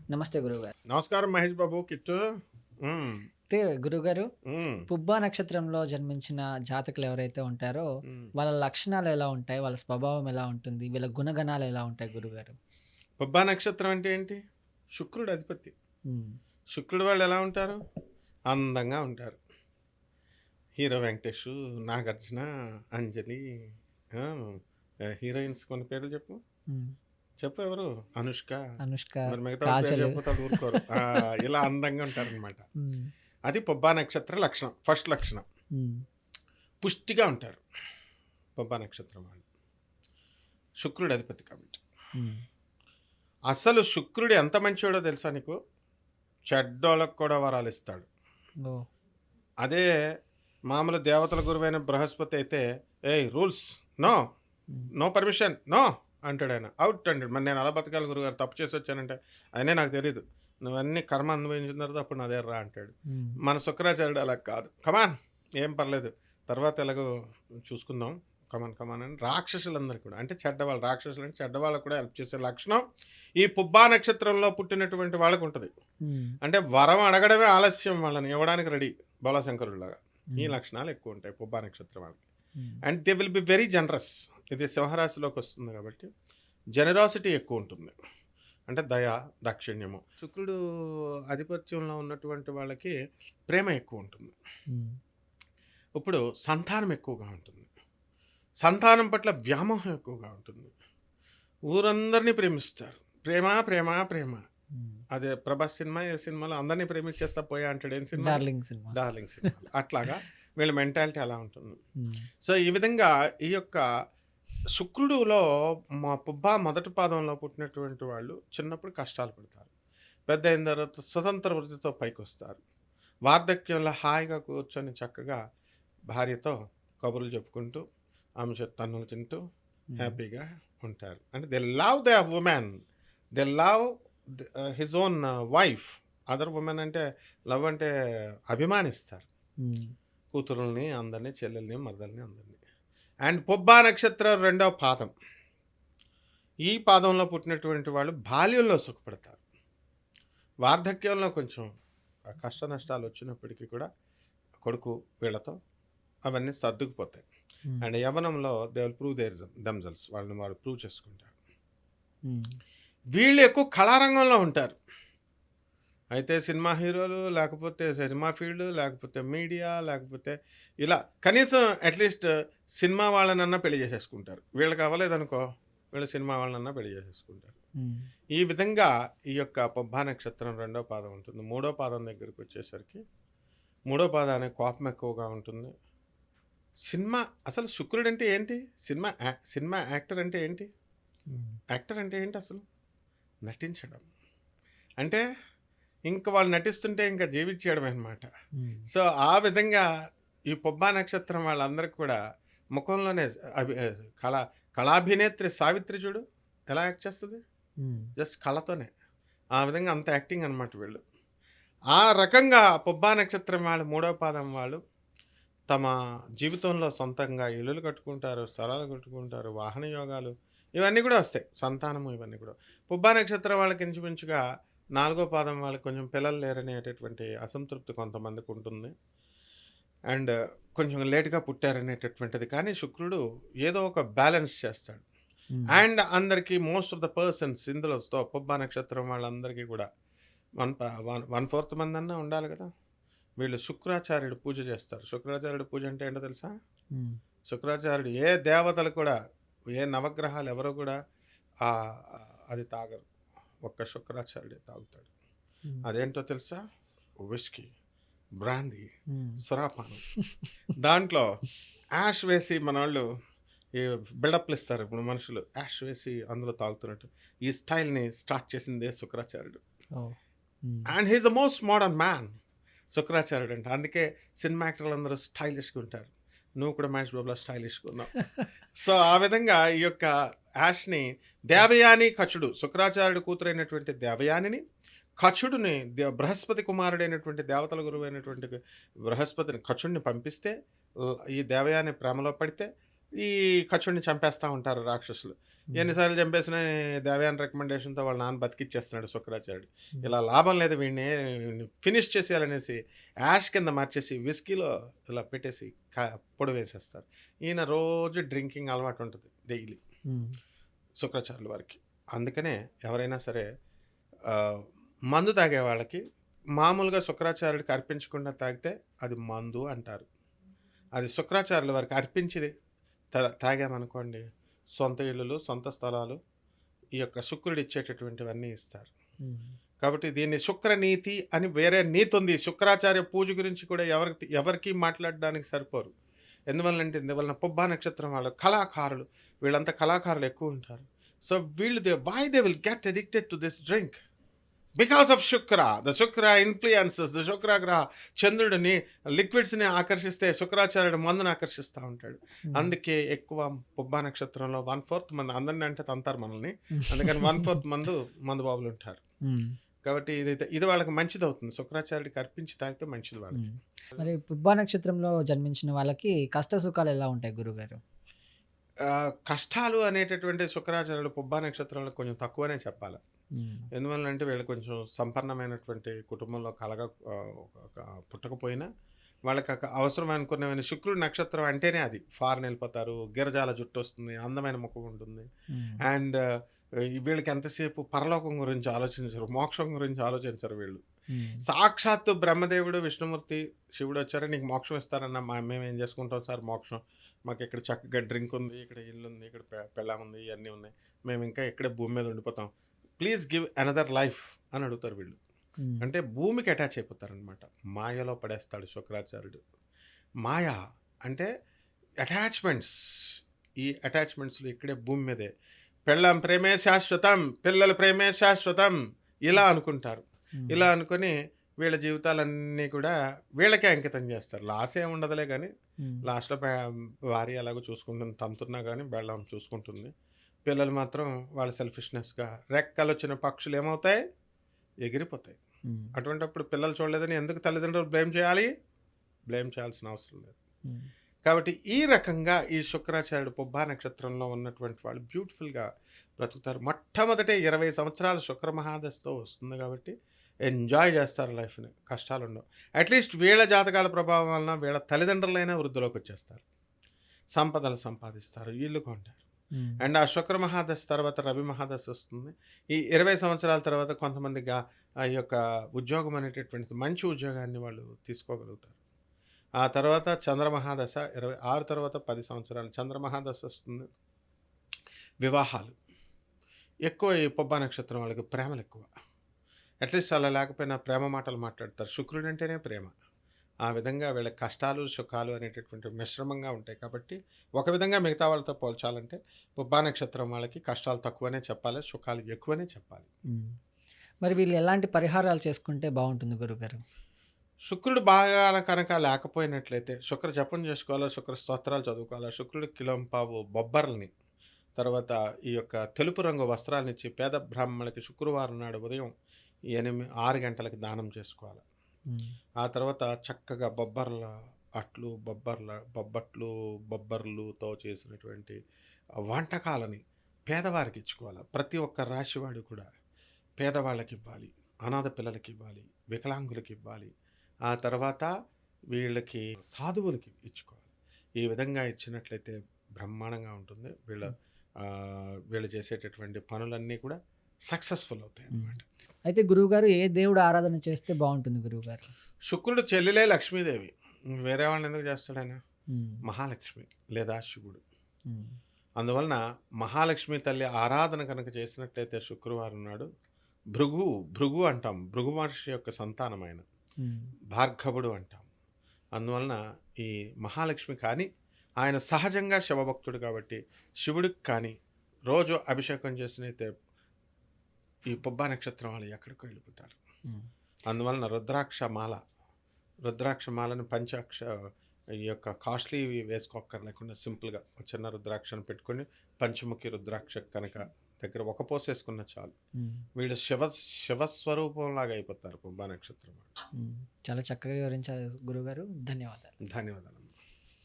నమస్తే గురువుగారు. నమస్కారం మహేష్ బాబు కిట్టు. హ్మ్. అయితే గురువుగారు, హ్మ్. పుబ్బా నక్షత్రంలో జన్మించిన జాతకులు ఎవరైతే ఉంటారో, హ్మ్. వాళ్ళ లక్షణాలు ఎలా ఉంటాయి? వాళ్ళ స్వభావం ఎలా ఉంటుంది? వీళ్ళ గుణగణాలు ఎలా ఉంటాయి గురువుగారు? పుబ్బా నక్షత్రం అంటే ఏంటి? శుక్రుడు అధిపతి. హ్మ్. శుక్రుడు వాళ్ళు ఎలా ఉంటారు? అందంగా ఉంటారు. హీరో వెంకటేషు, నాగార్జున, అంజలి, ఆ, హీరోయిన్స్ కొన్ని పేర్లు చెప్పు. హ్మ్. చెప్పు ఎవరు? అనుష్క. అనుష్క, మరి మిగతా వాళ్ళ పేరు కాజల్. చెప్పితే వాళ్ళు ఊరుకోరు. ఇలా అందంగా ఉంటారనమాట. హ్మ్. అది పుబ్బా నక్షత్ర లక్షణం. ఫస్ట్ లక్షణం. హ్మ్. పుష్టిగా ఉంటారు పుబ్బా నక్షత్రం వాళ్ళు. శుక్రుడు అధిపతి కాబట్టి. హ్మ్. అసలు శుక్రుడు ఎంత మంచివాడో తెలుసా నీకు? చెడ్డోళ్ళకు కూడా వరాలు ఇస్తాడు. ఓహ్! అదే మామూలు దేవతల గురువైన బృహస్పతి అయితే, ఏయ్ రూల్స్, నో, హ్మ్. నో పర్మిషన్, నో అంటాడు ఆయన. అవుట్ అంటాడు. మరి నేను అలా బతకాలి గురుగారు, తప్పు చేసి వచ్చానంటే, అయినా నాకు తెలియదు, నువ్వన్నీ కర్మ అనుభవించిన తర్వాత అప్పుడు నా దగ్గర రా అంటాడు. హ్మ్. మన శుక్రాచార్యుడు అలా కాదు. కమాన్, ఏం పర్లేదు, తర్వాత ఎలాగో చూసుకుందాం, కమాన్ కమాన్ అని రాక్షసులందరూ కూడా, అంటే చెడ్డవాళ్ళు, రాక్షసులు అంటే చెడ్డవాళ్ళకు కూడా హెల్ప్ చేసే లక్షణం ఈ పుబ్బా నక్షత్రంలో పుట్టినటువంటి వాళ్ళకు ఉంటుంది. హ్మ్. అంటే వరం అడగడమే ఆలస్యం, వాళ్ళని ఇవ్వడానికి రెడీ, బోలాశంకరులాగా. ఈ హ్మ్. లక్షణాలు ఎక్కువ ఉంటాయి పుబ్బా నక్షత్రం వాళ్ళకి. హ్మ్. And they will be very generous. ఇది సింహరాశిలోకి వస్తుంది కాబట్టి జనరాసిటీ ఎక్కువ ఉంటుంది. అంటే దయ, దాక్షిణ్యము. శుక్రుడు ఆధిపత్యంలో ఉన్నటువంటి వాళ్ళకి ప్రేమ ఎక్కువ ఉంటుంది. హ్మ్. ఇప్పుడు సంతానం ఎక్కువగా ఉంటుంది. సంతానం పట్ల వ్యామోహం ఎక్కువగా ఉంటుంది. ఊరందరినీ ప్రేమిస్తారు. ప్రేమ ప్రేమ ప్రేమ. హ్మ్. అదే ప్రభాస్ సినిమా, ఏ సినిమాలో అందరినీ ప్రేమించేస్తా పోయా అంటాడు. ఏం సినిమాలో? 'Darling' cinema. డార్లింగ్ సినిమాలో. అట్లాగా వీళ్ళ మెంటాలిటీ అలా ఉంటుంది. హ్మ్. సో, ఈ విధంగా ఈ యొక్క శుక్రుడులో మా పుబ్బా మొదటి పాదంలో పుట్టినటువంటి వాళ్ళు చిన్నప్పుడు కష్టాలు పడతారు. పెద్ద అయిన తర్వాత స్వతంత్ర వృత్తితో పైకొస్తారు. వార్ధక్యంలో హాయిగా కూర్చొని చక్కగా భార్యతో కబుర్లు చెప్పుకుంటూ, ఆమె చేత తన్నులు తింటూ హ్మ్. హ్యాపీగా ఉంటారు. అంటే they love the women. They love his own wife. Other women అంటే లవ్ అంటే అభిమానిస్తారు. హ్మ్. కూతురుల్ని అందరినీ, చెల్లెల్ని, మరదల్ని అందరినీ. అండ్ పుబ్బా నక్షత్రం రెండవ పాదం. ఈ పాదంలో పుట్టినటువంటి వాళ్ళు బాల్యంలో సుఖపడతారు. వార్ధక్యంలో కొంచెం కష్ట నష్టాలు వచ్చినప్పటికీ కూడా కొడుకు వీళ్ళతో అవన్నీ సర్దుకుపోతాయి. హ్మ్. అండ్ యవ్వనంలో they will prove their themselves. వాళ్ళని వాళ్ళు ప్రూవ్ చేసుకుంటారు. హ్మ్. వీళ్ళు ఎక్కువ కళారంగంలో ఉంటారు. అయితే సినిమా హీరోలు, లేకపోతే సినిమా ఫీల్డ్, లేకపోతే మీడియా, లేకపోతే ఇలా కనీసం అట్లీస్ట్ సినిమా వాళ్ళనన్నా పెళ్లి చేసేసుకుంటారు. వీళ్ళకి అవ్వలేదనుకో, వీళ్ళు సినిమా వాళ్ళనన్నా పెళ్లి చేసేసుకుంటారు. హ్మ్. ఈ విధంగా ఈ యొక్క పుబ్బా నక్షత్రం రెండో పాదం ఉంటుంది. మూడో పాదం దగ్గరికి వచ్చేసరికి, మూడో పాదానికి కోపం ఎక్కువగా ఉంటుంది. సినిమా అసలు శుక్రుడంటే ఏంటి? సినిమా యాక్టర్ అంటే ఏంటి? హ్మ్. యాక్టర్ అంటే ఏంటి అసలు? నటించడం. అంటే ఇంక వాళ్ళు నటిస్తుంటే ఇంకా జీవించేయడమే అనమాట. హ్మ్. సో, ఆ విధంగా ఈ పుబ్బా నక్షత్రం వాళ్ళందరికి కూడా ముఖంలోనే అభి కళా కళాభినేత్రి సావిత్రి చూడు ఎలా యాక్ట్ చేస్తది? హ్మ్. జస్ట్ కళతోనే. ఆ విధంగా అంత యాక్టింగ్ అనమాట వీళ్ళు. ఆ రకంగా పుబ్బా నక్షత్రం వాళ్ళు, మూడో పాదం వాళ్ళు తమ జీవితంలో సొంతంగా ఇల్లులు కట్టుకుంటారు, స్థలాలు కట్టుకుంటారు, వాహన యోగాలు ఇవన్నీ కూడా వస్తాయి. సంతానము ఇవన్నీ కూడా. పుబ్బా నక్షత్రం వాళ్ళకి ఇంచుమించుగా నాలుగో పాదం వాళ్ళకి కొంచెం పిల్లలు లేరనేటటువంటి అసంతృప్తి కొంతమందికి ఉంటుంది. అండ్ కొంచెం లేట్‌గా పుట్టారనేటటువంటిది. కానీ శుక్రుడు ఏదో ఒక బ్యాలెన్స్ చేస్తాడు. హ్మ్. అండ్ అందరికీ మోస్ట్ ఆఫ్ ద పర్సన్స్ ఇందులో పుబ్బా నక్షత్రం వాళ్ళందరికీ కూడా 1/4 మందన్నా ఉండాలి కదా! వీళ్ళు శుక్రాచార్యుడు పూజ చేస్తారు. శుక్రాచార్యుడు పూజ అంటే ఏంటో తెలుసా? హ్మ్. శుక్రాచార్యుడు ఏ దేవతలు కూడా, ఏ నవగ్రహాలు ఎవరు కూడా ఆహ్, అది తాగరు. ఒక్క శుక్రాచార్యుడే తాగుతాడు. హ్మ్. అదేంటో తెలుసా? విస్కీ, బ్రాందీ, హ్మ్. సురాపానం. దాంట్లో యాష్ వేసి మనోళ్ళు ఈ బిల్డప్‌లు ఇస్తారు. ఇప్పుడు మనుషులు యాష్ వేసి అందులో తాగుతున్నట్టు. ఈ స్టైల్‌ని స్టార్ట్ చేసిందే శుక్రాచార్యుడు. Oh! Hmm. And he is the most modern man. శుక్రాచార్యుడు అంటే. అందుకే సినిమా యాక్టర్లందరూ స్టైలిష్‌గా ఉంటారు. నువ్వు కూడా మహేష్ బాబులా స్టైలిష్‌గా ఉన్నావు. సో, ఆ విధంగా ఈ యొక్క యాష్‌ని దేవయాని, కచుడు శుక్రాచార్యుడు కూతురైనటువంటి దేవయానిని, కచుడుని బృహస్పతి కుమారుడైనటువంటి దేవతల గురువైనటువంటి బృహస్పతిని కచుడిని పంపిస్తే ఈ దేవయాని ప్రేమలో పడితే ఈ కచుడిని చంపేస్తా ఉంటారు రాక్షసులు. హ్మ్. ఎన్నిసార్లు చంపేసినా దేవయాని రికమెండేషన్‌తో వాళ్ళ నాన్న బతికిచ్చేస్తున్నాడు శుక్రాచార్యుడు. హ్మ్. ఇలా లాభం లేదు వీడిని ఫినిష్ చేసేయాలనేసి యాష్ కింద మార్చేసి విస్కీలో ఇలా పెట్టేసి పొడి వేసేస్తారు. ఈయన రోజు డ్రింకింగ్ అలవాటు ఉంటుంది డైలీ హ్మ్. శుక్రాచార్యుల వారికి. అందుకనే ఎవరైనా సరే మందు తాగే వాళ్ళకి మామూలుగా శుక్రాచార్యుడికి అర్పించకుండా తాగితే అది మందు అంటారు. అది శుక్రాచార్యుల వారికి అర్పించి తాగామనుకోండి, సొంత ఇల్లులు, సొంత స్థలాలు, ఈ యొక్క శుక్రుడు ఇచ్చేటటువంటివన్నీ ఇస్తారు. హ్మ్. కాబట్టి దీన్ని శుక్రనీతి అని వేరే నీతి ఉంది. శుక్రాచార్య పూజ గురించి కూడా ఎవరికి మాట్లాడడానికి సరిపోరు. ఎందువల్లంటే ఇందువలన పుబ్బా నక్షత్రం వాళ్ళు కళాకారులు, వీళ్ళంతా కళాకారులు ఎక్కువ ఉంటారు. సో వీళ్ళు why they will get addicted to this drink? Because of Shukra. The Shukra influences the Shukra గ్రహ చంద్రుడిని లిక్విడ్స్ని ఆకర్షిస్తే శుక్రాచార్యుడు మందుని ఆకర్షిస్తూ ఉంటాడు. హ్మ్. అందుకే ఎక్కువ పుబ్బా నక్షత్రంలో 1/4 మంది అందరిని అంటే తంతారు మనల్ని. అందుకని 1/4 మందు బాబులు ఉంటారు. హ్మ్. కాబట్టి ఇది వాళ్ళకి మంచిది అవుతుంది. శుక్రాచార్యుడికి అర్పించి తాగితే మంచిది వాళ్ళకి. హ్మ్. మరి పుబ్బా నక్షత్రంలో జన్మించిన వాళ్ళకి కష్ట సుఖాలు ఎలా ఉంటాయి గురుగారు? కష్టాలు అనేటటువంటి శుక్రాచార్యులు పుబ్బా నక్షత్రంలో కొంచెం తక్కువనే చెప్పాలి. హ్మ్. ఎందువల్లంటే వీళ్ళు కొంచెం సంపన్నమైనటువంటి కుటుంబంలో పుట్టకపోయినా వాళ్ళకి అవసరం అనుకున్నవన్నీ శుక్రుడు నక్షత్రం అంటేనే అది. ఫారెన్ వెళ్ళిపోతారు, గిరజాల జుట్టు వస్తుంది, అందమైన ముఖం ఉంటుంది. హ్మ్. అండ్ వీళ్ళకి ఎంతసేపు పరలోకం గురించి ఆలోచించరు, మోక్షం గురించి ఆలోచించరు వీళ్ళు. హ్మ్. సాక్షాత్తు బ్రహ్మదేవుడు, విష్ణుమూర్తి, శివుడు వచ్చారు, నీకు మోక్షం ఇస్తారన్న, మేము ఏం చేసుకుంటాం సార్ మోక్షం, మాకు ఇక్కడ చక్కగా డ్రింక్ ఉంది, ఇక్కడ ఇల్లు ఉంది, ఇక్కడ పెళ్ళాం ఉంది, ఇవన్నీ ఉన్నాయి, మేము ఇంకా ఇక్కడే భూమి మీద ఉండిపోతాం, ప్లీజ్ గివ్ అనదర్ లైఫ్ అని అడుగుతారు వీళ్ళు. హ్మ్. అంటే భూమికి అటాచ్ అయిపోతారనమాట. మాయలో పడేస్తాడు శుక్రాచార్యుడు. మాయ అంటే అటాచ్మెంట్స్. ఈ అటాచ్మెంట్స్లో ఇక్కడే భూమి మీదే పెళ్ళాం ప్రేమే శాశ్వతం, పిల్లల ప్రేమే శాశ్వతం, ఇలా అనుకుంటారు. హ్మ్. ఇలా అనుకొని వీళ్ళ జీవితాలన్నీ కూడా వీళ్ళకే అంకితం చేస్తారు. లాస్ ఏమి ఉండదులే కానీ హ్మ్. లాస్ట్లో భార్య ఎలాగో చూసుకుంటుంది, తంతున్నా కానీ బెళ్ళం చూసుకుంటుంది. పిల్లలు మాత్రం వాళ్ళ సెల్ఫిష్నెస్గా రెక్కలు వచ్చిన పక్షులు ఏమవుతాయి, ఎగిరిపోతాయి. హ్మ్. అటువంటిప్పుడు పిల్లలు చూడలేదని ఎందుకు తల్లిదండ్రులు బ్లేమ్ చేయాలి? బ్లేమ్ చేయాల్సిన అవసరం లేదు. హ్మ్. కాబట్టి ఈ రకంగా ఈ శుక్రాచార్యుడు పుబ్బా నక్షత్రంలో ఉన్నటువంటి వాళ్ళు బ్యూటిఫుల్గా బ్రతుకుతారు. మొట్టమొదటే 20 సంవత్సరాలు శుక్ర మహాదశతో వస్తుంది కాబట్టి ఎంజాయ్ చేస్తారు లైఫ్ని, కష్టాలు ఉండవు. అట్లీస్ట్ వీళ్ళ జాతకాల ప్రభావం వలన వీళ్ళ తల్లిదండ్రులైనా వృద్ధిలోకి వచ్చేస్తారు, సంపదలు సంపాదిస్తారు, ఇల్లు కొంటారు. హ్మ్. అండ్ ఆ శుక్ర మహాదశ తర్వాత రవి మహాదశ వస్తుంది. ఈ 20 సంవత్సరాల తర్వాత కొంతమందిగా ఆ యొక్క ఉద్యోగం అనేటటువంటిది మంచి ఉద్యోగాన్ని వాళ్ళు తీసుకోగలుగుతారు. ఆ తర్వాత చంద్రమహాదశ 26 తర్వాత 10 సంవత్సరాలు చంద్రమహాదశ వస్తుంది. వివాహాలు ఎక్కువ ఈ పుబ్బా నక్షత్రం వాళ్ళకి, ప్రేమలు ఎక్కువ. అట్లీస్ట్ అలా లేకపోయినా ప్రేమ మాటలు మాట్లాడతారు. శుక్రుడు అంటేనే ప్రేమ. ఆ విధంగా వీళ్ళ కష్టాలు సుఖాలు అనేటటువంటి మిశ్రమంగా ఉంటాయి. కాబట్టి ఒక విధంగా మిగతా వాళ్ళతో పోల్చాలంటే పుబ్బా నక్షత్రం వాళ్ళకి కష్టాలు తక్కువనే చెప్పాలి, సుఖాలు ఎక్కువనే చెప్పాలి. హ్మ్. మరి వీళ్ళు ఎలాంటి పరిహారాలు చేసుకుంటే బాగుంటుంది గురుగారు? శుక్రుడు బాగా కనుక లేకపోయినట్లయితే శుక్ర జపం చేసుకోవాలా, శుక్ర స్తోత్రాలు చదువుకోవాలా, శుక్రుడు కిలోంపావు బొబ్బర్లని, తర్వాత ఈ యొక్క తెలుపు రంగు వస్త్రాలను ఇచ్చి పేద బ్రాహ్మణులకి శుక్రవారం నాడు ఉదయం 6 గంటలకి దానం చేసుకోవాలి. హ్మ్. ఆ తర్వాత చక్కగా బొబ్బర్లుతో చేసినటువంటి వంటకాలని పేదవారికి ఇచ్చుకోవాలి. ప్రతి ఒక్క రాశివాడు కూడా పేదవాళ్ళకి ఇవ్వాలి, అనాథ పిల్లలకి ఇవ్వాలి, వికలాంగులకి ఇవ్వాలి, ఆ తర్వాత వీళ్ళకి సాధువులకి ఇచ్చుకోవాలి. ఈ విధంగా ఇచ్చినట్లయితే బ్రహ్మాండంగా ఉంటుంది. వీళ్ళు చేసేటటువంటి పనులన్నీ కూడా సక్సెస్ఫుల్ అవుతాయి అన్నమాట. అయితే గురువుగారు ఏ దేవుడు ఆరాధన చేస్తే బాగుంటుంది గురువుగారు? శుక్రుడు చెల్లెలే లక్ష్మీదేవి, వేరే వాళ్ళని ఎందుకు చేస్తాడు ఆయన? హ్మ్. మహాలక్ష్మి లేదా శివుడు. హ్మ్. అందువలన మహాలక్ష్మి తల్లి ఆరాధన కనుక చేసినట్లయితే శుక్రవారం నాడు భృగు అంటాం, భృగు మహర్షి యొక్క సంతానం ఆయన, హ్మ్. భార్గవుడు అంటాం. అందువలన ఈ మహాలక్ష్మి కానీ ఆయన సహజంగా శివభక్తుడు కాబట్టి శివుడికి కానీ రోజు అభిషేకం చేసినైతే ఈ పుబ్బా నక్షత్రం వాళ్ళు ఎక్కడికో వెళ్ళిపోతారు. హ్మ్. అందువలన రుద్రాక్ష మాలను ఈ యొక్క కాస్ట్లీ వేసుకోక్కర్ లేకుండా సింపుల్గా చిన్న రుద్రాక్షను పెట్టుకొని పంచముఖి రుద్రాక్ష కనుక దగ్గర ఒక పోసేసుకున్న చాలు. హ్మ్. వీళ్ళు శివస్వరూపంలాగా అయిపోతారు పుబ్బా నక్షత్రం. చాలా చక్కగా వివరించారు గురుగారు. ధన్యవాదాలు. ధన్యవాదాలు.